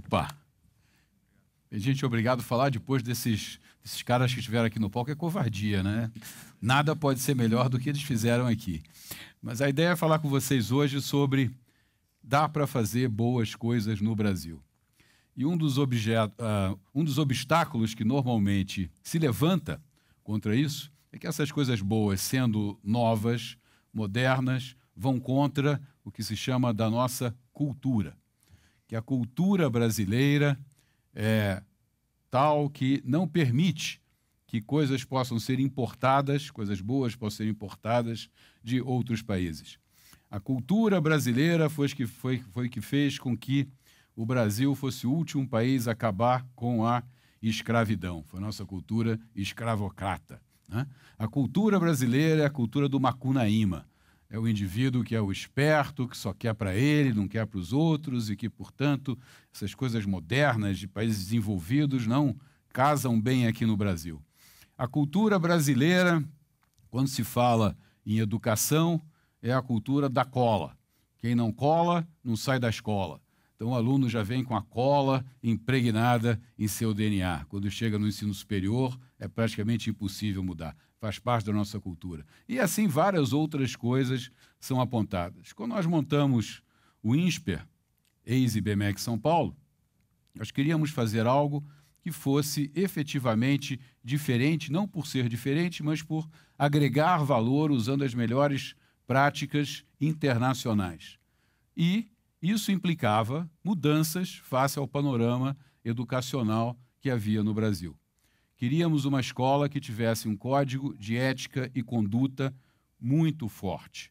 Opa! Gente, obrigado. Falar depois desses caras que estiveram aqui no palco é covardia, né? Nada pode ser melhor do que eles fizeram aqui. Mas a ideia é falar com vocês hoje sobre dá para fazer boas coisas no Brasil. E um dos obstáculos que normalmente se levanta contra isso é que essas coisas boas, sendo novas, modernas, vão contra o que se chama da nossa cultura. Que a cultura brasileira é tal que não permite que coisas possam ser importadas, coisas boas possam ser importadas de outros países. A cultura brasileira foi que fez com que o Brasil fosse o último país a acabar com a escravidão. Foi a nossa cultura escravocrata, né? A cultura brasileira é a cultura do macunaíma. É o indivíduo que é o esperto, que só quer para ele, não quer para os outros e que, portanto, essas coisas modernas de países desenvolvidos não casam bem aqui no Brasil. A cultura brasileira, quando se fala em educação, é a cultura da cola. Quem não cola, não sai da escola. Então, o aluno já vem com a cola impregnada em seu DNA. Quando chega no ensino superior, é praticamente impossível mudar. Faz parte da nossa cultura. E assim várias outras coisas são apontadas. Quando nós montamos o INSPER, ex-IBMEC São Paulo, nós queríamos fazer algo que fosse efetivamente diferente, não por ser diferente, mas por agregar valor usando as melhores práticas internacionais. E isso implicava mudanças face ao panorama educacional que havia no Brasil. Queríamos uma escola que tivesse um código de ética e conduta muito forte.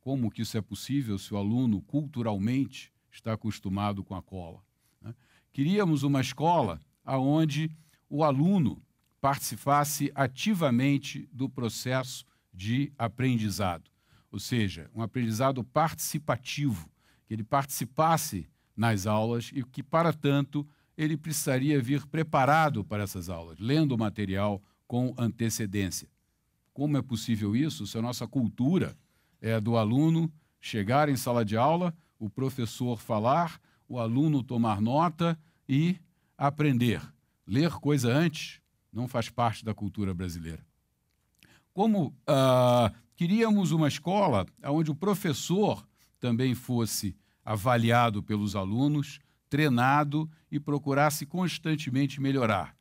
Como que isso é possível se o aluno culturalmente está acostumado com a cola, né? Queríamos uma escola onde o aluno participasse ativamente do processo de aprendizado, ou seja, um aprendizado participativo, que ele participasse nas aulas e que, para tanto, ele precisaria vir preparado para essas aulas, lendo o material com antecedência. Como é possível isso se a nossa cultura é do aluno chegar em sala de aula, o professor falar, o aluno tomar nota e aprender? Ler coisa antes não faz parte da cultura brasileira. Como queríamos uma escola onde o professor também fosse avaliado pelos alunos, treinado e procurasse constantemente melhorar.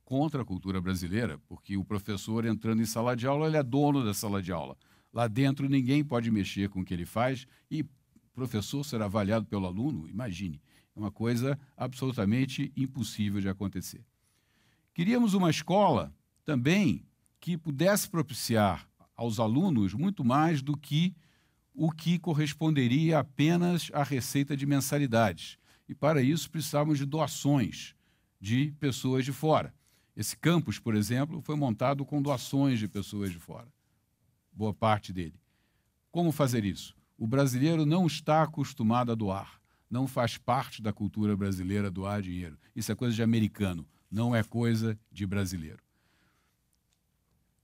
Contra a cultura brasileira, porque o professor entrando em sala de aula, ele é dono da sala de aula. Lá dentro ninguém pode mexer com o que ele faz e o professor ser avaliado pelo aluno, imagine, é uma coisa absolutamente impossível de acontecer. Queríamos uma escola também que pudesse propiciar aos alunos muito mais do que o que corresponderia apenas à receita de mensalidades. E, para isso, precisávamos de doações de pessoas de fora. Esse campus, por exemplo, foi montado com doações de pessoas de fora. Boa parte dele. Como fazer isso? O brasileiro não está acostumado a doar. Não faz parte da cultura brasileira doar dinheiro. Isso é coisa de americano, não é coisa de brasileiro.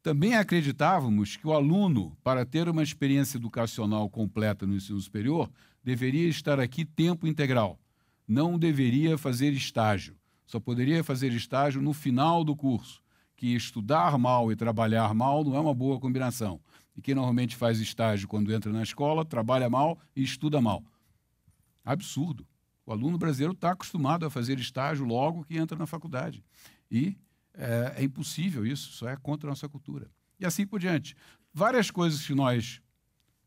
Também acreditávamos que o aluno, para ter uma experiência educacional completa no ensino superior, deveria estar aqui tempo integral. Não deveria fazer estágio. Só poderia fazer estágio no final do curso, que estudar mal e trabalhar mal não é uma boa combinação. E quem normalmente faz estágio quando entra na escola, trabalha mal e estuda mal. Absurdo. O aluno brasileiro está acostumado a fazer estágio logo que entra na faculdade. E é impossível isso, isso é contra a nossa cultura. E assim por diante. Várias coisas que nós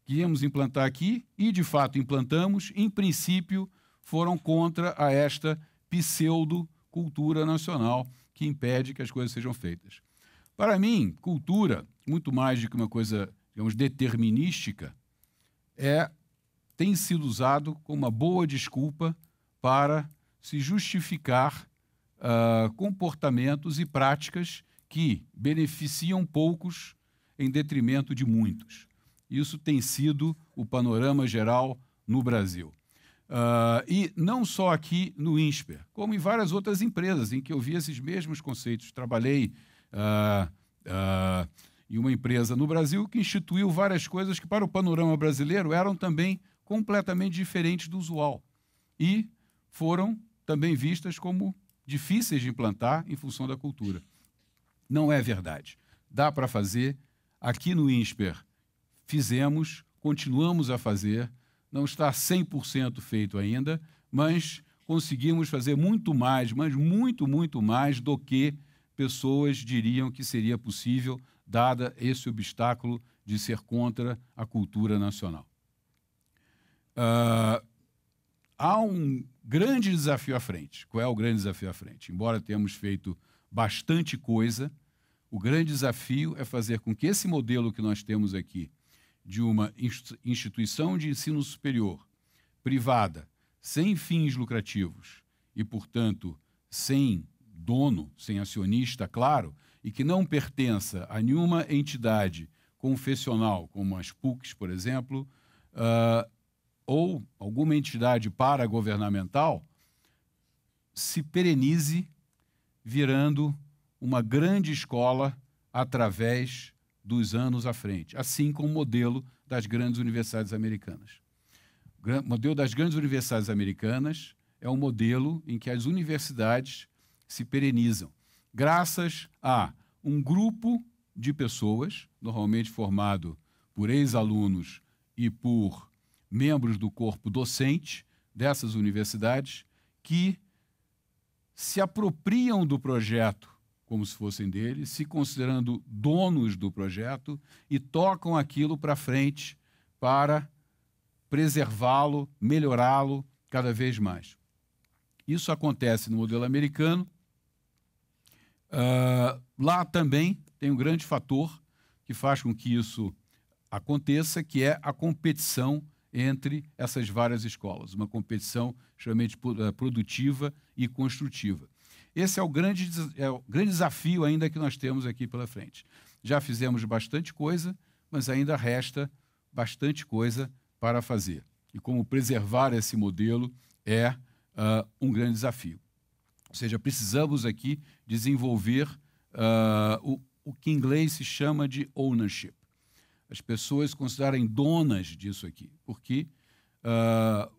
queríamos implantar aqui e, de fato, implantamos, em princípio, foram contra a esta pseudo-cultura nacional que impede que as coisas sejam feitas. Para mim, cultura, muito mais do que uma coisa, digamos, determinística, tem sido usado como uma boa desculpa para se justificar comportamentos e práticas que beneficiam poucos em detrimento de muitos. Isso tem sido o panorama geral no Brasil. E não só aqui no INSPER, como em várias outras empresas em que eu vi esses mesmos conceitos. Trabalhei em uma empresa no Brasil que instituiu várias coisas que, para o panorama brasileiro, eram também completamente diferentes do usual. E foram também vistas como difíceis de implantar em função da cultura. Não é verdade. Dá para fazer. Aqui no INSPER fizemos, continuamos a fazer, não está 100% feito ainda, mas conseguimos fazer muito mais, mas muito, muito mais do que pessoas diriam que seria possível, dada esse obstáculo de ser contra a cultura nacional. Há um grande desafio à frente. Qual é o grande desafio à frente? Embora tenhamos feito bastante coisa, o grande desafio é fazer com que esse modelo que nós temos aqui, de uma instituição de ensino superior, privada, sem fins lucrativos e, portanto, sem dono, sem acionista, claro, e que não pertença a nenhuma entidade confessional, como as PUCs, por exemplo, ou alguma entidade paragovernamental, se perenize virando uma grande escola através dos anos à frente, assim como o modelo das grandes universidades americanas. O modelo das grandes universidades americanas é um modelo em que as universidades se perenizam, graças a um grupo de pessoas, normalmente formado por ex-alunos e por membros do corpo docente dessas universidades, que se apropriam do projeto como se fossem deles, se considerando donos do projeto e tocam aquilo para frente para preservá-lo, melhorá-lo cada vez mais. Isso acontece no modelo americano. Lá também tem um grande fator que faz com que isso aconteça, que é a competição entre essas várias escolas, uma competição extremamente produtiva e construtiva. Esse é o grande desafio ainda que nós temos aqui pela frente. Já fizemos bastante coisa, mas ainda resta bastante coisa para fazer. E como preservar esse modelo é um grande desafio. Ou seja, precisamos aqui desenvolver o que em inglês se chama de ownership. As pessoas se considerarem donas disso aqui, porque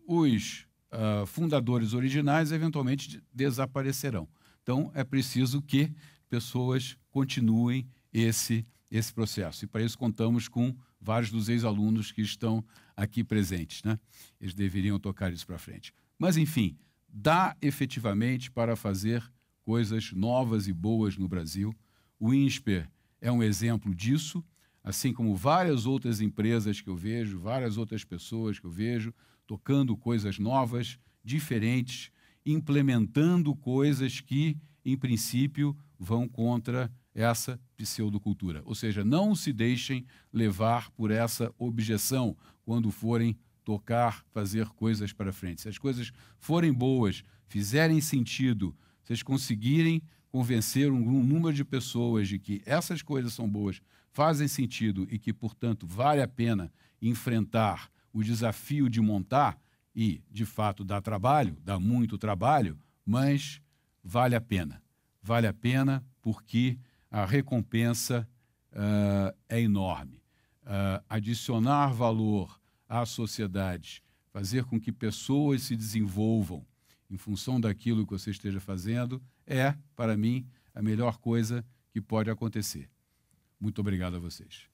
os fundadores originais eventualmente desaparecerão. Então, é preciso que pessoas continuem esse processo. E para isso contamos com vários dos ex-alunos que estão aqui presentes, né? Eles deveriam tocar isso para frente. Mas, enfim, dá efetivamente para fazer coisas novas e boas no Brasil. O INSPER é um exemplo disso, assim como várias outras empresas que eu vejo, várias outras pessoas que eu vejo, tocando coisas novas, diferentes, implementando coisas que, em princípio, vão contra essa pseudocultura. Ou seja, não se deixem levar por essa objeção quando forem tocar, fazer coisas para frente. Se as coisas forem boas, fizerem sentido, vocês conseguirem convencer um número de pessoas de que essas coisas são boas, fazem sentido e que, portanto, vale a pena enfrentar o desafio de montar, e, de fato, dá trabalho, dá muito trabalho, mas vale a pena. Vale a pena porque a recompensa é enorme. Adicionar valor à sociedade, fazer com que pessoas se desenvolvam em função daquilo que você esteja fazendo, é, para mim, a melhor coisa que pode acontecer. Muito obrigado a vocês.